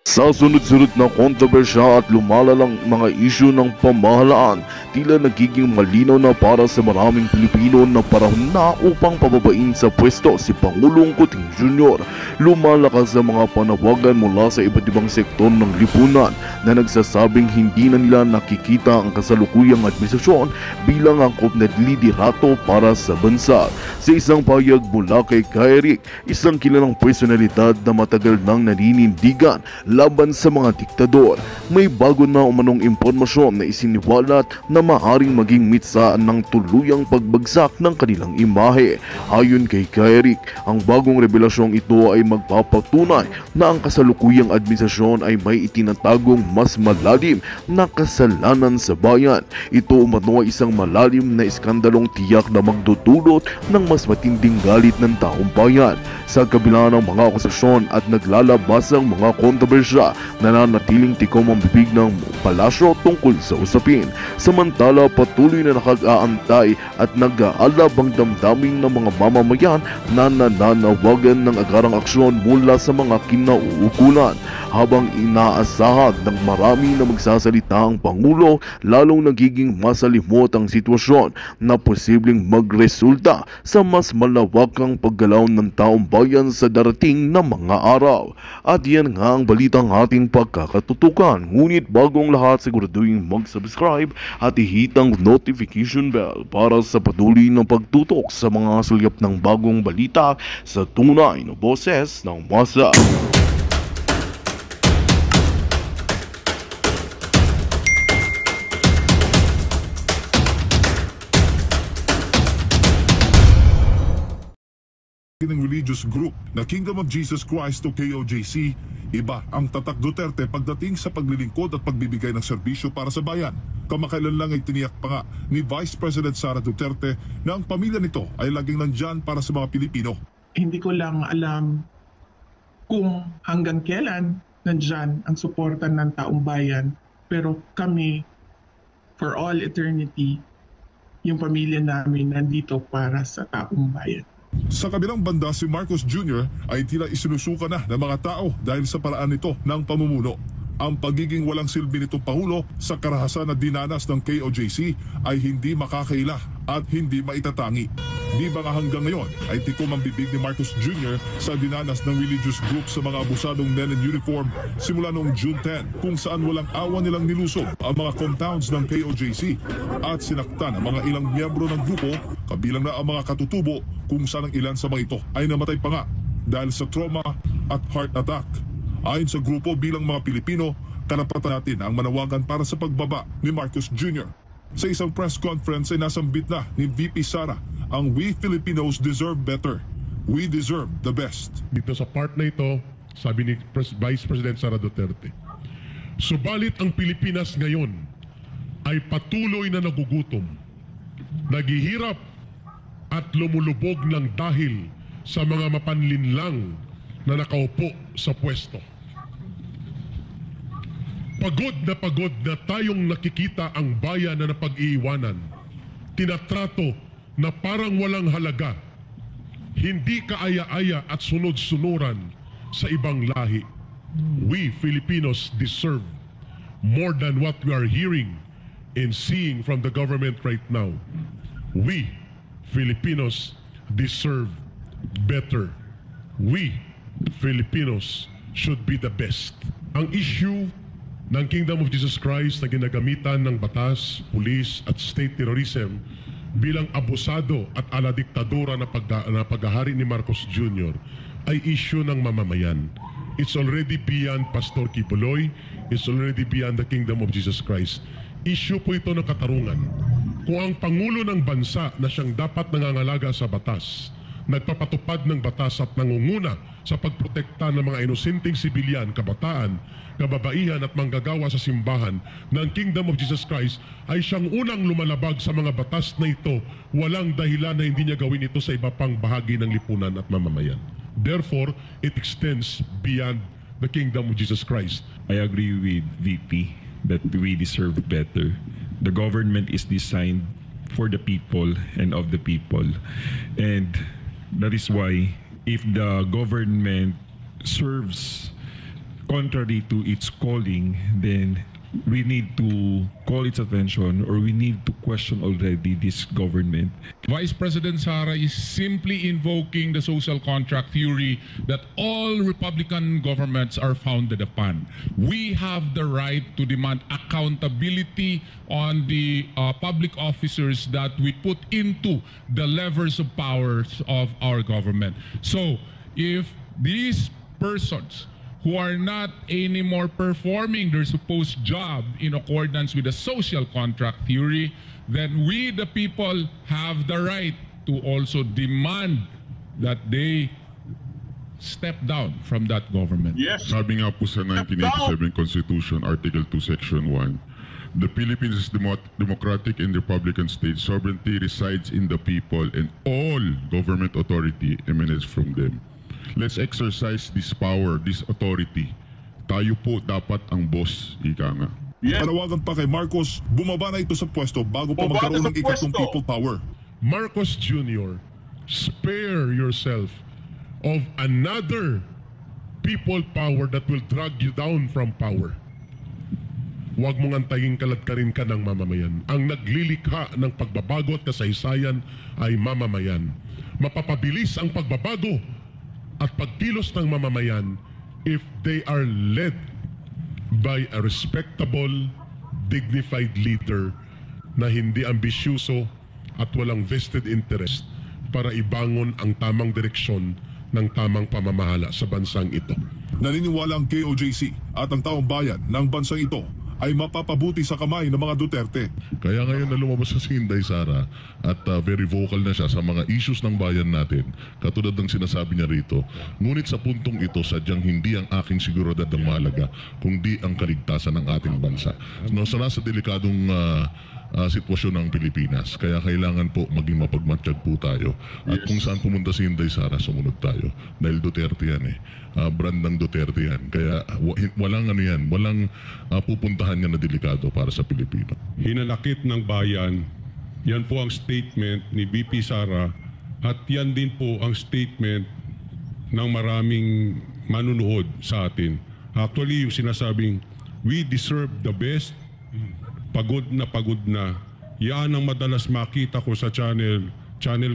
Sa sunod-sunod na kontrobersya at lumalalang mga isyu ng pamahalaan, tila nagiging malinaw na para sa maraming Pilipino na panahon na upang pababain sa pwesto si Pangulong Kuting Jr. Lumalakas ang mga panawagan mula sa iba't ibang sektor ng lipunan na nagsasabing hindi na nila nakikita ang kasalukuyang administrasyon bilang angkop na liderato para sa bansa. Sa isang payag mula kay Kairik, isang kilalang personalidad na matagal nang naninindigan laban sa mga diktador, may bago na umanong impormasyon na isiniwalat na maaring maging mitsa ng tuluyang pagbagsak ng kanilang imahe. Ayon kay Kairik, ang bagong revelasyong ito ay magpapatunay na ang kasalukuyang administrasyon ay may itinatagong mas malalim na kasalanan sa bayan. Ito umano ay isang malalim na iskandalong tiyak na magdudulot ng mas matinding galit ng taong bayan. Sa kabila ng mga akusasyon at naglalabasang mga kontrobersya, nananatiling tikom ang bibig ng palasyo tungkol sa usapin. Samantala, patuloy na nakag-aantay at nag-aalab ang damdamin ng mga mamamayan na nananawagan ng agarang aksyon mula sa mga kinauukulan. Habang inaasahan ng marami na magsasalita ang Pangulo, lalong nagiging masalimot ang sitwasyon na posibleng magresulta sa mas malawakang paggalaw ng taong bayan sa darating na mga araw. At yan nga ang balitang ating pagkakatutukan. Ngunit bagong lahat, siguraduhin mag-subscribe at ihit ang notification bell para sa patuloy na pagtutok sa mga sulyap ng bagong balita sa tunay na boses ng masa. Ng religious group na Kingdom of Jesus Christ o KOJC, iba ang tatak Duterte pagdating sa paglilingkod at pagbibigay ng serbisyo para sa bayan. Kamakailan lang ay tiniyak pa nga ni Vice President Sara Duterte na ang pamilya nito ay laging nandyan para sa mga Pilipino. Hindi ko lang alam kung hanggang kailan nandyan ang suporta ng taong bayan, pero kami, for all eternity, yung pamilya namin nandito para sa taong bayan. Sa kabilang banda, si Marcos Jr. ay tila isinusuka na ng mga tao dahil sa paraan nito ng pamumuno. Ang pagiging walang silbi nitong Pangulo sa karahasan na dinanas ng KOJC ay hindi makakaila at hindi maitatangi. Di ba nga hanggang ngayon ay tikom ang bibig ni Marcos Jr. sa dinanas ng religious group sa mga abusadong men in uniform simula noong June 10, kung saan walang awa nilang nilusob ang mga compounds ng KOJC at sinaktan ang mga ilang miyembro ng grupo, kabilang na ang mga katutubo, kung saan ang ilan sa mga ito ay namatay pa nga dahil sa trauma at heart attack. Ayon sa grupo, bilang mga Pilipino, karapatan natin ang manawagan para sa pagbaba ni Marcos Jr. Sa isang press conference ay nasambit na ni VP Sara ang "We Filipinos deserve better. We deserve the best." Dito sa part na ito, sabi ni Vice President Sara Duterte, subalit ang Pilipinas ngayon ay patuloy na nagugutom, naghihirap at lumulubog ng dahil sa mga mapanlinlang na nakaupo sa pwesto. Pagod na tayong nakikita ang bayan na napag-iiwanan, tinatrato na parang walang halaga, hindi kaaya-aya at sunod-sunuran sa ibang lahi. We Filipinos deserve more than what we are hearing and seeing from the government right now. We Filipinos deserve better. We Filipinos should be the best. Ang issue ng Kingdom of Jesus Christ na ginagamitan ng batas, pulis at state terrorism bilang abusado at aladiktadura na paghahari ni Marcos Jr. ay issue ng mamamayan. It's already beyond Pastor Kibuloy. It's already beyond the Kingdom of Jesus Christ. Issue po ito ng katarungan. Kung ang Pangulo ng bansa na siyang dapat nangangalaga sa batas, nagpapatupad ng batas at nangunguna sa pagprotekta ng mga inosenteng sibilyan, kabataan, kababaihan at manggagawa sa simbahan ng Kingdom of Jesus Christ ay siyang unang lumalabag sa mga batas na ito, walang dahilan na hindi niya gawin ito sa iba pang bahagi ng lipunan at mamamayan. Therefore, it extends beyond the Kingdom of Jesus Christ. I agree with VP that we deserve better. The government is designed for the people and of the people. And that is why if the government serves contrary to its calling, then we need to call its attention, or we need to question already this government. Vice President Sara is simply invoking the social contract theory that all Republican governments are founded upon. We have the right to demand accountability on the public officers that we put into the levers of powers of our government. So if these persons who are not anymore performing their supposed job in accordance with the social contract theory, then we, the people, have the right to also demand that they step down from that government. Yes. Sabi nga po sa 1987 Constitution, Article 2, Section 1, the Philippines is democratic and republican state. Sovereignty resides in the people and all government authority emanates from them. Let's exercise this power, this authority. Tayo po dapat ang boss, ika nga. Panawagan pa kay Marcos, bumaba na ito sa pwesto bago pa magkaroon ng ikatlong people power. Marcos Jr., spare yourself of another people power that will drag you down from power. Huwag mong antayin kaladkarin ka ng mamamayan. Ang naglilikha ng pagbabago at kasaysayan ay mamamayan. Mapapabilis ang pagbabago at pagkilos ng mamamayan if they are led by a respectable, dignified leader na hindi ambisyoso at walang vested interest para ibangon ang tamang direksyon ng tamang pamamahala sa bansang ito. Naniniwala ang KOJC at ang taong bayan ng bansang ito ay mapapabuti sa kamay ng mga Duterte. Kaya ngayon na lumabas si Inday Sara at very vocal na siya sa mga issues ng bayan natin, katulad ng sinasabi niya rito. Ngunit sa puntong ito, sadyang hindi ang aking seguridad ang mahalaga, kundi ang kaligtasan ng ating bansa. No, sa nasa delikadong sitwasyon ng Pilipinas. Kaya kailangan po maging mapagmatsyag po tayo. At kung saan pumunta si Inday Sara, sumunod tayo. Dahil Duterte yan eh. Brand ng Duterte yan. Kaya walang ano yan, walang pupuntahan yan na delikado para sa Pilipino. Hinanakit ng bayan, yan po ang statement ni VP Sara at yan din po ang statement ng maraming manunood sa atin. Actually, yung sinasabing, we deserve the best, pagod na, yan ang madalas makita ko sa channel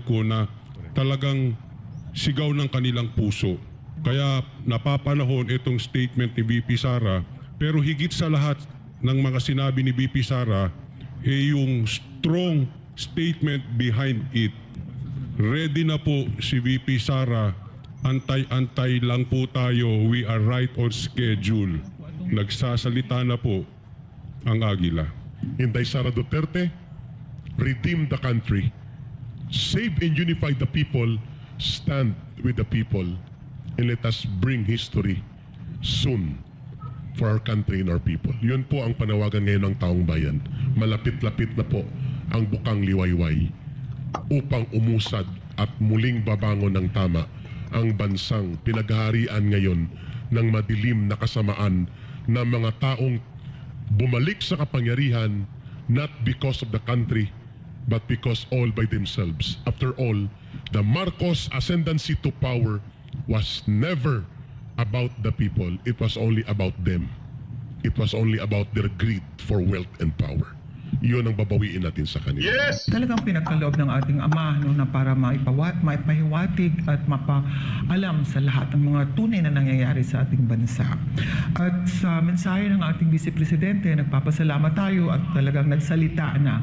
ko na talagang sigaw ng kanilang puso. Kaya napapanahon itong statement ni VP Sara, pero higit sa lahat ng mga sinabi ni VP Sara, yung strong statement behind it. Ready na po si VP Sara, antay-antay lang po tayo, we are right on schedule. Nagsasalita na po ang Agila. Inday Sara Duterte, redeem the country, save and unify the people, stand with the people, and let us bring history soon for our country and our people. Yun po ang panawagan ngayon ng taong bayan. Malapit-lapit na po ang bukang liwayway upang umusad at muling babangon ng tama ang bansang pinaghaharian ngayon ng madilim na kasamaan ng mga taong bumalik sa kapangyarihan not because of the country but because all by themselves. After all, the Marcos ascendancy to power was never about the people. It was only about them. It was only about their greed for wealth and power. Iyon ang babawiin natin sa kanila. Yes! Talagang pinagkaloob ng ating Ama na para maipahiwatig at mapaalam sa lahat ng mga tunay na nangyayari sa ating bansa. At sa mensahe ng ating Vice Presidente, nagpapasalamat tayo at talagang nagsalita na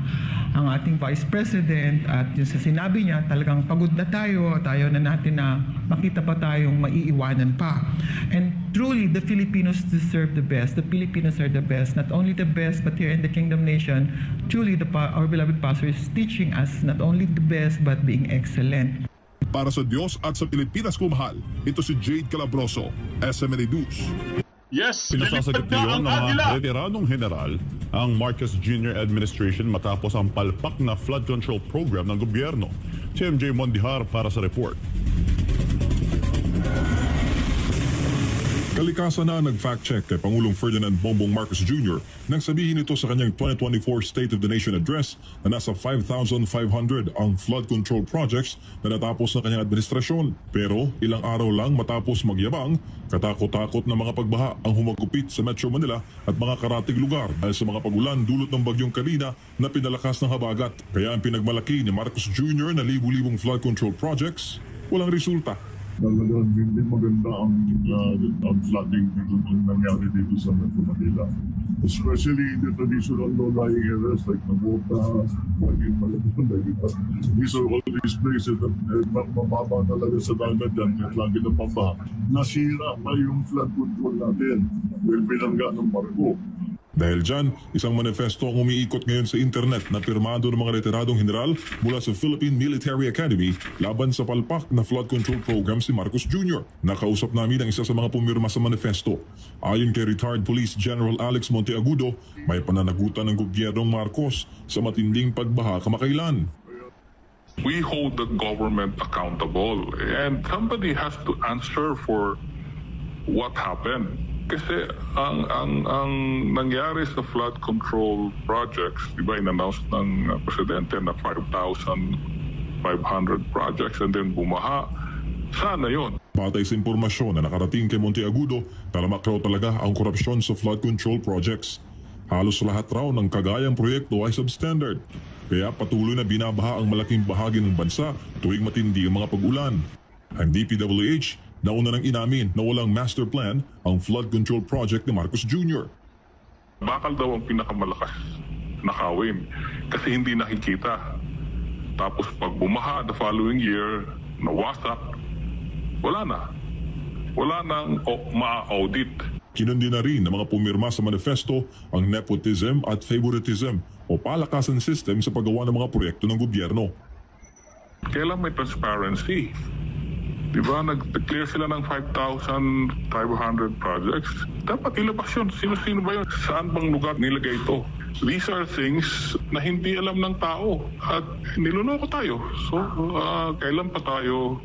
ang ating Vice President at yung sa sinabi niya, talagang pagod na tayo at ayaw na natin na makita pa tayong maiiwanan pa. And truly, the Filipinos deserve the best. The Filipinos are the best. Not only the best, but here in the Kingdom Nation, truly our beloved pastor is teaching us not only the best, but being excellent. Para sa Diyos at sa Pilipinas kumahal, ito si Jade Calabroso, SMNA News. Yes, pinasasagot ngayon ng mga veteranong general ang Marcos Jr. administration matapos ang palpak na flood control program ng gobyerno. Si MJ Mondihar para sa report. Kalikasan na nag-fact-check kay Pangulong Ferdinand Bongbong Marcos Jr. nang sabihin ito sa kanyang 2024 State of the Nation Address na nasa 5,500 ang flood control projects na natapos ng kanyang administrasyon. Pero ilang araw lang matapos magyabang, katakot-takot na mga pagbaha ang humagupit sa Metro Manila at mga karatig lugar dahil sa mga pagulan dulot ng bagyong Karina na pinalakas ng habagat. Kaya ang pinagmalaki ni Marcos Jr. na libu-libong flood control projects, walang resulta. Talagang hindi maganda ang flooding dito nang nangyari dito sa Metro Manila. Especially the traditional low-lying areas like Nabota, Maging Malabon. These are all these places that mababa talaga sa dagat yan at lagi na pambaha. Nasira pa yung flood control natin dahil bilangga ng barko. Dahil dyan, isang manifesto ang umiikot ngayon sa internet na pirmado ng mga retiradong general mula sa Philippine Military Academy laban sa palpak na flood control program si Marcos Jr. Nakausap namin ang isa sa mga pumirma sa manifesto. Ayon kay retired Police General Alex Monteagudo, may pananagutan ng gobyernong Marcos sa matinding pagbaha kamakailan. We hold the government accountable and somebody has to answer for what happened. Kasi ang nangyari sa flood control projects, di ba, in-announce ng presidente na 5,500 projects and then bumaha. Sana yon. Batay sa impormasyon na nakarating kay Monteagudo, talamak raw talaga ang korupsyon sa flood control projects. Halos lahat raw ng kagayang proyekto ay substandard. Kaya patuloy na binabaha ang malaking bahagi ng bansa tuwing matindi ang mga pag-ulan. Ang DPWH nauna nang inamin na walang master plan ang flood control project ni Marcos Jr. Bakal daw ang pinakamalakas nakawin kasi hindi nakikita. Tapos pag bumaha the following year, nawasak, wala na. Wala nang ma-audit. Kinundi na rin ng mga pumirma sa manifesto ang nepotism at favoritism o palakasan system sa paggawa ng mga proyekto ng gobyerno. Kailan may transparency? Diba, nag-declare sila ng 5,500 projects. Dapat ilabas yun. Sino-sino ba yun? Saan bang lugar nilagay ito? These are things na hindi alam ng tao at niloloko tayo. So, kailan pa tayo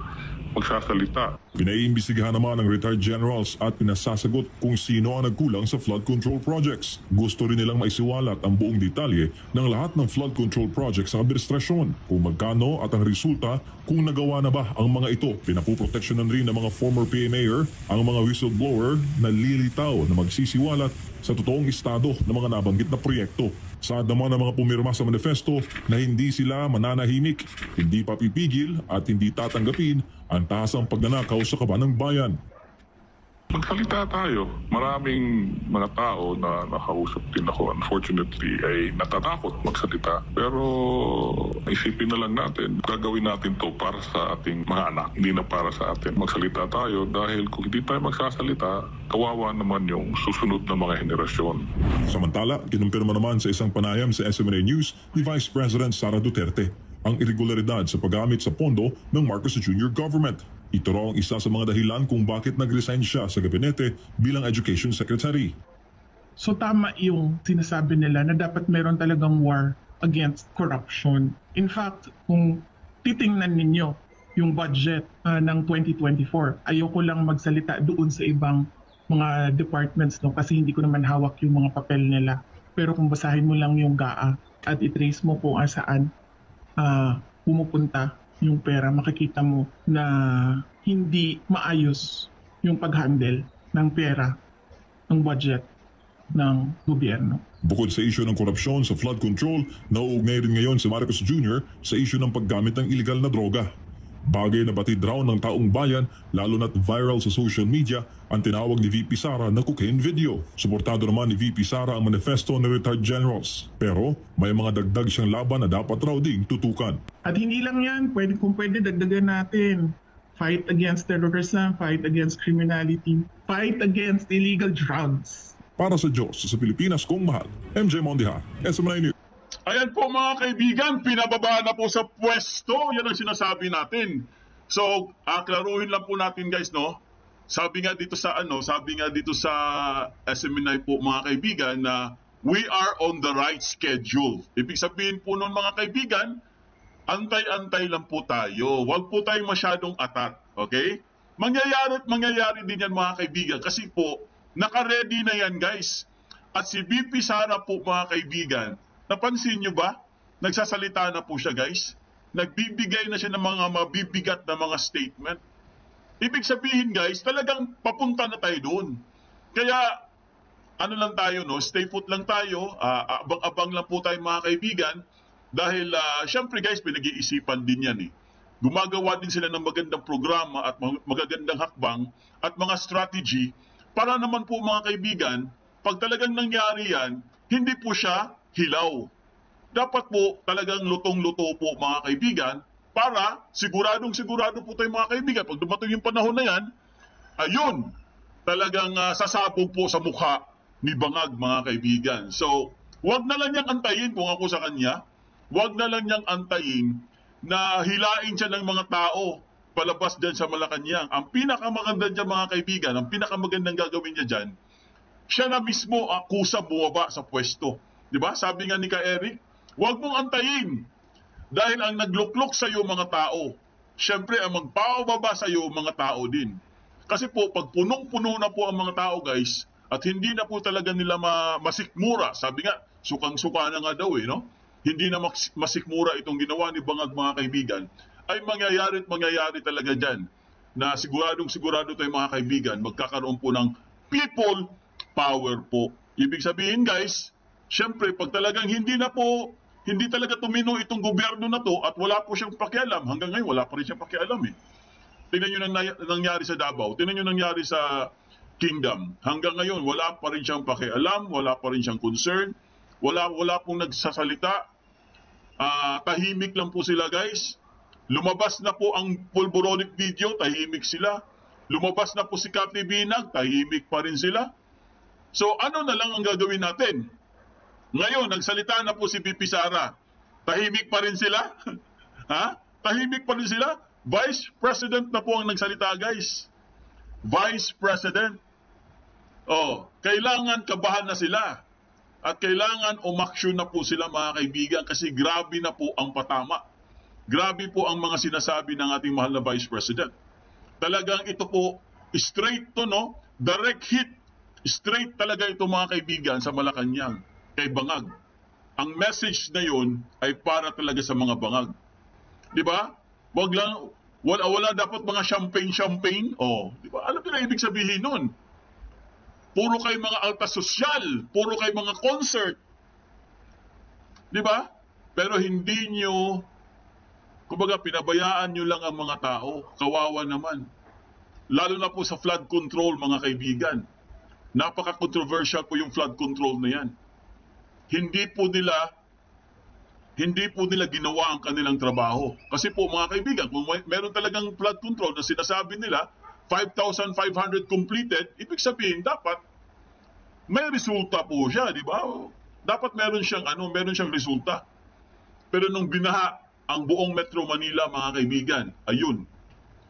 magsasalita? Pinaiimbestigahan naman ng retired generals at pinasasagot kung sino ang nagkulang sa flood control projects. Gusto rin nilang maisiwalat ang buong detalye ng lahat ng flood control projects sa administrasyon, kung magkano at ang resulta kung nagawa na ba ang mga ito. Pinapuproteksyonan rin ng mga former PA mayor ang mga whistleblower na lilitaw na magsisiwalat sa totoong estado ng mga nabanggit na proyekto. Saad naman ng mga pumirma sa manifesto na hindi sila mananahimik, hindi papipigil at hindi tatanggapin ang taasang pagnanakaw sa kaban ng bayan. Magsalita tayo. Maraming mga tao na nakausap din ako, unfortunately, ay natatakot magsalita. Pero isipin na lang natin, gagawin natin to para sa ating mga anak, hindi na para sa atin. Magsalita tayo dahil kung hindi tayo magsasalita, kawawa naman yung susunod na mga henerasyon. Samantala, kinumpirma naman sa isang panayam sa SMNA News ni Vice President Sara Duterte ang irregularidad sa paggamit sa pondo ng Marcos Jr. government. Ito raw ang isa sa mga dahilan kung bakit nag-resign siya sa gabinete bilang Education Secretary. So tama yung sinasabi nila na dapat meron talagang war against corruption. In fact, kung titingnan ninyo yung budget ng 2024, ayoko lang magsalita doon sa ibang mga departments, no, kasi hindi ko naman hawak yung mga papel nila. Pero kung basahin mo lang yung GAA at itrace mo kung saan pumupunta yung pera, makikita mo na hindi maayos yung pag-handle ng pera, ng budget ng gobyerno. Bukod sa issue ng korupsyon sa flood control, nauugnay rin ngayon si Marcos Jr. sa issue ng paggamit ng illegal na droga. Bagay na batid raw ng taong bayan, lalo na't viral sa social media ang tinawag ni VP Sara na cocaine video. Suportado naman ni VP Sara ang manifesto ng retired generals. Pero may mga dagdag siyang laban na dapat raw ding tutukan. At hindi lang yan, kung pwede dagdagan natin. Fight against terrorism, fight against criminality, fight against illegal drugs. Para sa Diyos, sa Pilipinas kong mahal, MJ Mondiha, SMNA News. Ayan po mga kaibigan, pinababa na po sa pwesto. Yan ang sinasabi natin. So, klaruhin lang po natin guys, no? Sabi nga dito sa SMNI po mga kaibigan na we are on the right schedule. Ibig sabihin po nun mga kaibigan, antay-antay lang po tayo. Huwag po tayong masyadong atat, okay? mangyayari din yan mga kaibigan kasi po, naka-ready na yan guys. At si VP Sara po mga kaibigan, napansin nyo ba? Nagsasalita na po siya guys. Nagbibigay na siya ng mga mabibigat na mga statement. Ibig sabihin guys, talagang papunta na tayo doon. Kaya ano lang tayo, no? Stay put lang tayo, abang-abang lang po tayo mga kaibigan. Dahil syempre guys, pinag-iisipan din yan eh. Gumagawa din sila ng magandang programa at magagandang hakbang at mga strategy para naman po mga kaibigan, pag talagang nangyari yan, hindi po siya hilaw. Dapat po talagang lutong-luto po mga kaibigan para siguro po tayo mga kaibigan. Pag dumating yung panahon na yan, ayun, talagang sasabog po sa mukha ni Bangag mga kaibigan. So, wag na lang niyang antayin kung ako sa kanya. Wag na lang niyang antayin na hilain siya ng mga tao palabas dyan sa Malacanang. Ang pinakamaganda dyan mga kaibigan, ang pinakamagandang gagawin niya dyan, siya na mismo kusa bumaba sa pwesto. Diba? Sabi nga ni Ka Eric, wag mong antayin dahil ang nagluklok sa iyo mga tao, syempre ang magpapababa sa iyo mga tao din. Kasi po pag punong-puno na po ang mga tao guys at hindi na po talaga nila masikmura, sabi nga sukang-suka na nga daw no? Hindi na masikmura itong ginawa ni Bangag mga kaibigan, ay mangyayari talaga dyan na sigurado tayo mga kaibigan, magkakaroon po ng people power po. Ibig sabihin guys, syempre pag talagang hindi talaga tumino itong gobyerno na to at wala po siyang pakialam, hanggang ngayon wala pa rin siyang pakialam eh. Tingnan nyo nangyari sa Davao, tingnan nyo nangyari sa Kingdom. Hanggang ngayon wala pa rin siyang pakialam, wala pa rin siyang concern, wala pong nagsasalita. Tahimik lang po sila guys. Lumabas na po ang pulboronic video, tahimik sila. Lumabas na po si Kapi Binag, tahimik pa rin sila. So ano na lang ang gagawin natin? Ngayon, nagsalita na po si VP Sara. Tahimik pa rin sila? Ha? Tahimik pa rin sila? Vice President na po ang nagsalita guys. Vice President. Kailangan kabahan na sila. At kailangan umaksyon na po sila mga kaibigan kasi grabe na po ang patama. Grabe po ang mga sinasabi ng ating mahal na Vice President. Talagang ito po, straight to no, direct hit. Straight talaga ito mga kaibigan sa Malacanang kay Bangag. Ang message na yun ay para talaga sa mga Bangag. Di ba? Wag lang, wala dapat mga champagne. Di ba? Alam niyo na ibig sabihin nun. Puro kay mga alta sosyal, puro kay mga concert. Di ba? Pero hindi nyo, kumbaga pinabayaan nyo lang ang mga tao. Kawawa naman. Lalo na po sa flood control mga kaibigan. Napaka-controversial po yung flood control na yan. Hindi po nila ginawa ang kanilang trabaho. Kasi po mga kaibigan, kung meron talagang flood control na sinasabi nila, 5,500 completed, ibig sabihin dapat may resulta po siya, di ba? Dapat meron siyang resulta. Pero nung binaha ang buong Metro Manila mga kaibigan, ayun,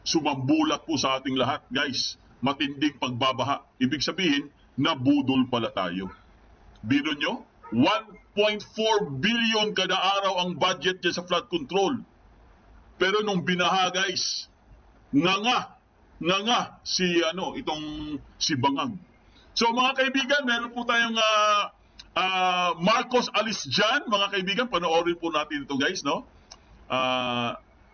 sumambulat po sa ating lahat, guys. Matinding pagbabaha. Ibig sabihin, nabudol pala tayo. Biro nyo, 1.4 billion kada araw ang budget niya sa flood control. Pero nung binaha, guys, nga si Bangag. So mga kaibigan, meron po tayong Marcos alis dyan, mga kaibigan, panoorin po natin ito guys, no?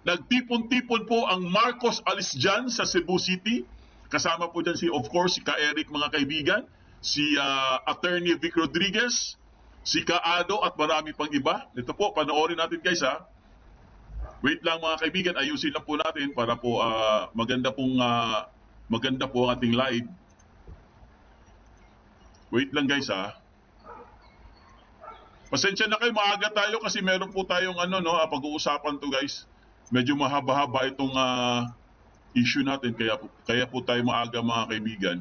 Nagtipon-tipon po ang Marcos alis dyan sa Cebu City. Kasama po dyan of course, si Ka Eric mga kaibigan, si Attorney Vic Rodriguez, si Ka Ado at marami pang iba. Ito po, panoorin natin guys ha. Wait lang mga kaibigan, ayusin lang po natin para po maganda po ang ating live. Wait lang guys ha. Pasensya na kayo, maaga tayo kasi meron po tayong pag-uusapan to guys. Medyo mahaba-haba itong issue natin kaya po tayo maaga mga kaibigan.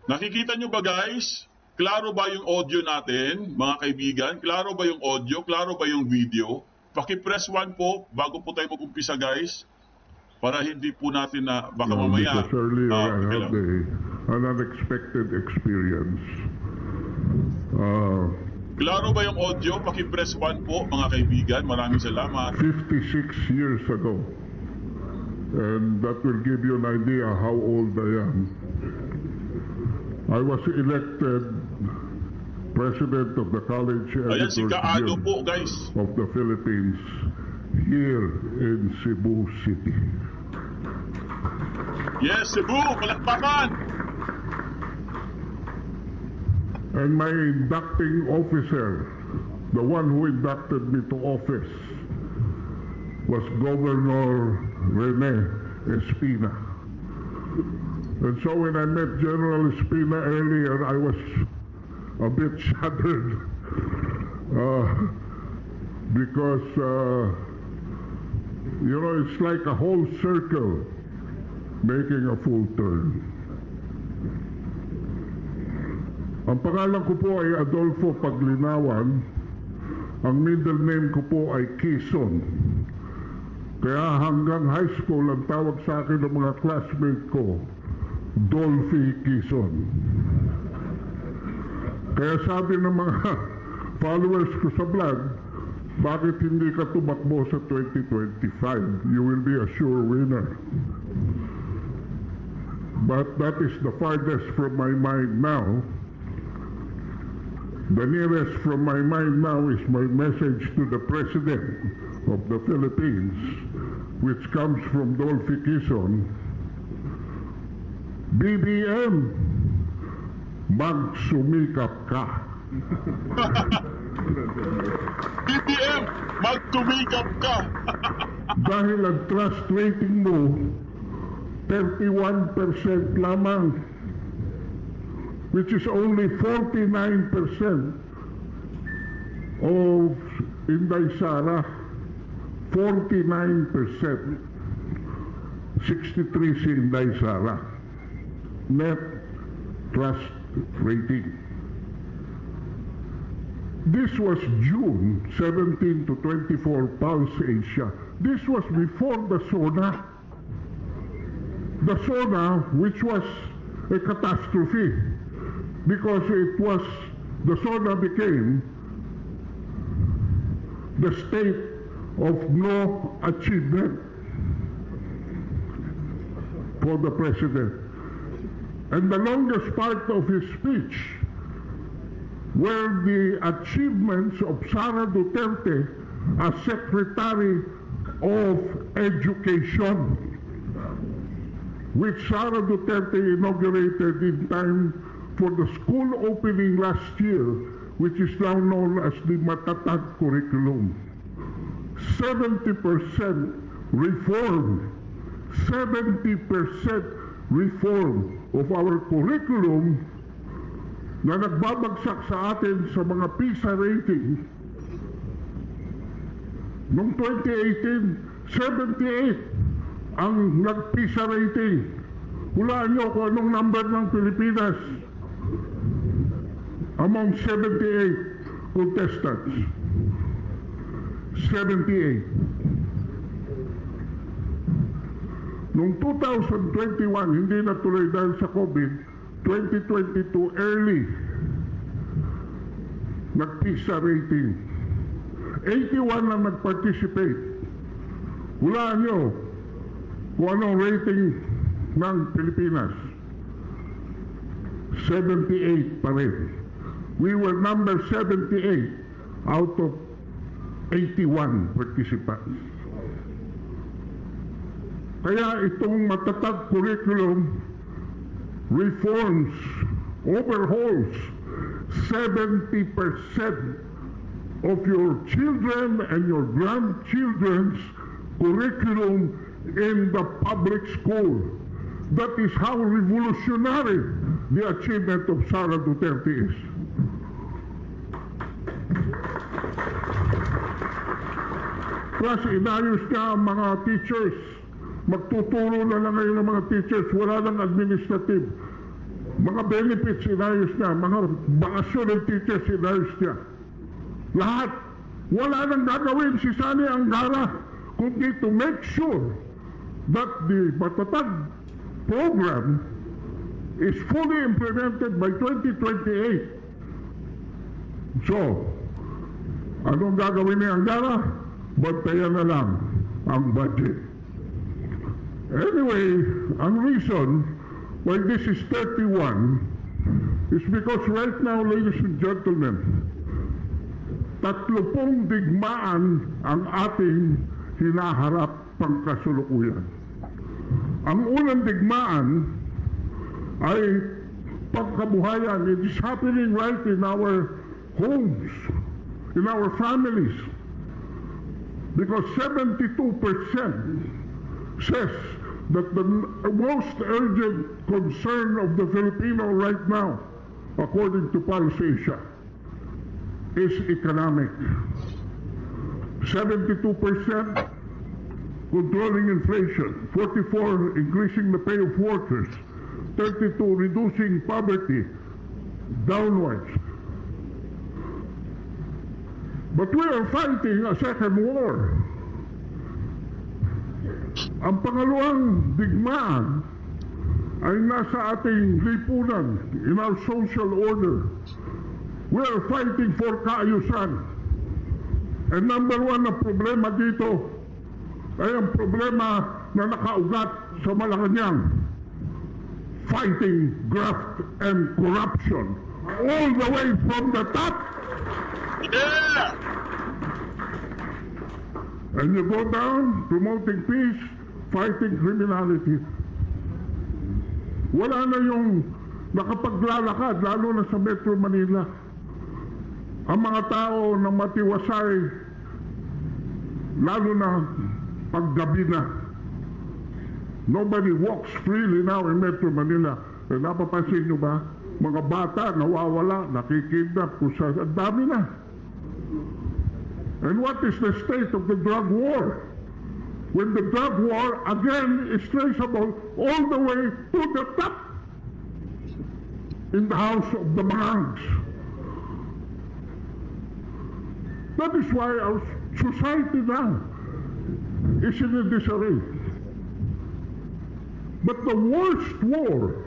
Nakikita nyo ba guys? Klaro ba yung audio natin, mga kaibigan? Klaro ba yung audio? Klaro ba yung video? Paki-press 1 po bago po tayo mag-umpisa guys. Para hindi po natin na baka mamaya. Because earlier I had an unexpected experience. Klaro ba yung audio? Paki-press 1 po, mga kaibigan. Maraming salamat. 56 years ago. And that will give you an idea how old I am. I was elected President of the College Ayan si Kaado Guild po, guys. of the Philippines here in Cebu City. Yes, Cebu! Palakpakan! And my inducting officer, the one who inducted me to office, was Governor Rene Espina. And so when I met General Espina earlier, I was a bit shattered because, you know, it's like a whole circle making a full turn. Ang pangalan ko po ay Adolfo Paglinawan. Ang middle name ko po ay Quezon. Kaya hanggang high school, ang tawag sa akin ng mga classmate ko, Dolphy Quezon. Kaya sabi ng mga followers ko sa vlog, bakit hindi ka tumakbo sa 2025? You will be a sure winner. But that is the farthest from my mind now. The nearest from my mind now is my message to the President of the Philippines, which comes from Dolphy Quezon. BBM, magsumikap ka. BBM, magsumikap ka. Dahil ang trust rating mo, 31% lamang, which is only 49% of Inday Sara, 49%, 63 si Inday Sara, net trust rating. This was June 17 to 24 Pulse Asia. This was before the SONA. The SONA, which was a catastrophe, because it was, the SONA became the state of no achievement for the President. And the longest part of his speech were the achievements of Sara Duterte as Secretary of Education, which Sara Duterte inaugurated in time for the school opening last year, which is now known as the Matatag curriculum. 70% reform, 70% reform of our curriculum na nagbabagsak sa atin sa mga PISA rating. Noong 2018, 78 ang nag-PISA rating. Hulaan nyo kung anong number ng Pilipinas among 78 contestants. 78. Noong 2021, hindi natuloy dahil sa COVID, 2022 early, nag-PISA rating. 81 ang nag-participate. Hulaan nyo kung anong rating ng Pilipinas. 78 pa rin. We were number 78 out of 81 participants. Kaya itong Matatag curriculum reforms, overhauls 70% of your children and your grandchildren's curriculum in the public school. That is how revolutionary the achievement of Sara Duterte is. Plus, inayos niya ang mga teachers. Magtuturo na lang ngayon ng mga teachers. Wala nang administrative. Mga benefits, inayos niya. Mga bakasyon ng teachers, inayos niya. Lahat. Wala nang gagawin si Sani Angara kundi to make sure that the Matatag program is fully implemented by 2028. So, anong gagawin ni Angara? Bantayan na lang ang budget. Anyway, ang reason why this is 31 is because right now, ladies and gentlemen, 30 digmaan ang ating hinaharap pang kasulukuyan. Ang unang digmaan ay pagkabuhayan. It is happening right in our homes, in our families. Because 72% says that the most urgent concern of the Filipino right now, according to Pulse Asia, is economic. 72% controlling inflation, 44% increasing the pay of workers, 32% reducing poverty downwards. But we are fighting a second war. Ang pangalawang digmaan ay nasa ating lipunan, in our social order. We are fighting for kaayusan. And number one na problema dito ay ang problema na nakaugat sa Malacanang. Fighting graft and corruption all the way from the top. Yeah! And you go down, promoting peace, fighting criminality. Wala na yung nakapaglalakad, lalo na sa Metro Manila. Ang mga tao na matiwasay, lalo na paggabi na. Nobody walks freely now in Metro Manila. E napapansin nyo ba? Mga bata nawawala, nakikidnap, kusa, ang dami na. And what is the state of the drug war? When the drug war again is traceable all the way to the top in the house of the Mangs. That is why our society now is in a disarray. But the worst war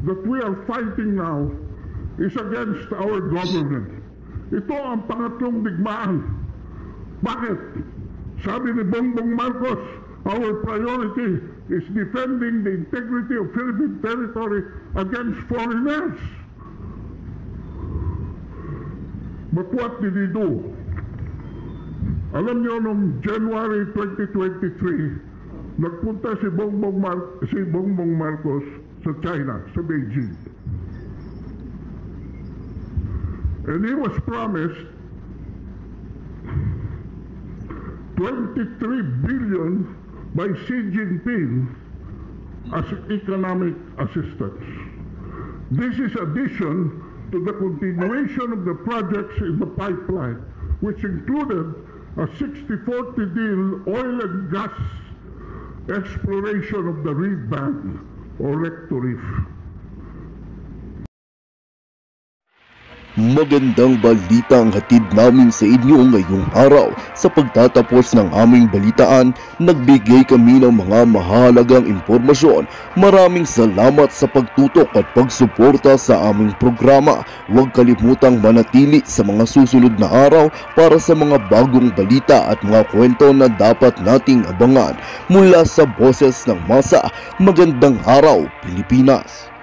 that we are fighting now is against our government. Ito ang pangatlong digmaan. Bakit? Sabi ni Bongbong Marcos, our priority is defending the integrity of Philippine territory against foreigners. But what did he do? Alam niyo, noong January 2023, nagpunta si Bongbong Marcos sa China, sa Beijing. And he was promised 23 billion by Xi Jinping as economic assistance. This is addition to the continuation of the projects in the pipeline, which included a 60-40 deal oil and gas exploration of the Reed Band or Recto Reef. Magandang balita ang hatid namin sa inyo ngayong araw. Sa pagtatapos ng aming balitaan, nagbigay kami ng mga mahalagang impormasyon. Maraming salamat sa pagtutok at pagsuporta sa aming programa. Huwag kalimutang manatili sa mga susunod na araw para sa mga bagong balita at mga kwento na dapat nating abangan. Mula sa Boses ng Masa, magandang araw Pilipinas!